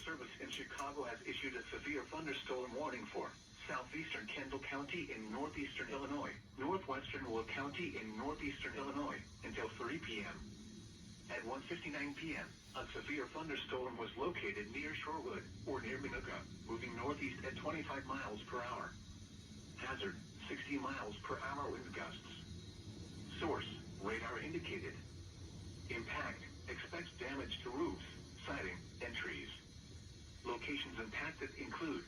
Service in Chicago has issued a severe thunderstorm warning for southeastern Kendall County in northeastern Illinois, northwestern Will County in northeastern Illinois, until 3 p.m. At 1:59 p.m., a severe thunderstorm was located near Shorewood, or near Minooka, moving northeast at 25 miles per hour. Hazard, 60 miles per hour wind gusts. Source, radar indicated. Impact, expects damage to roofs, siding, and trees. Locations impacted include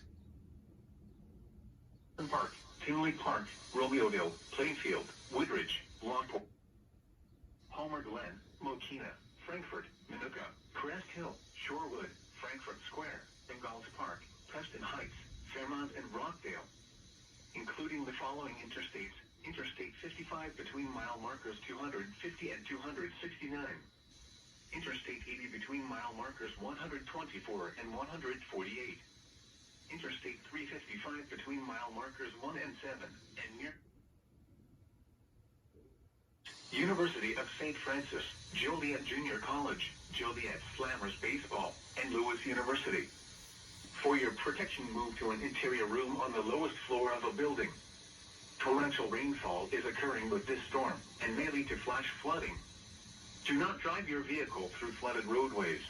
Park, Tinley Park, Romeoville, Plainfield, Woodridge, Lockport, Palmer Glen, Mokina, Frankfort, Minooka, Crest Hill, Shorewood, Frankfort Square, Ingalls Park, Preston Heights, Fairmont, and Rockdale. Including the following interstates: Interstate 55 between mile markers 250 and 269. Interstate 80 between mile markers 124 and 148. Interstate 355 between mile markers 1 and 7, and near University of St. Francis, Joliet Junior College, Joliet Slammers Baseball, and Lewis University. For your protection, move to an interior room on the lowest floor of a building. Torrential rainfall is occurring with this storm, and may lead to flash flooding. Do not drive your vehicle through flooded roadways.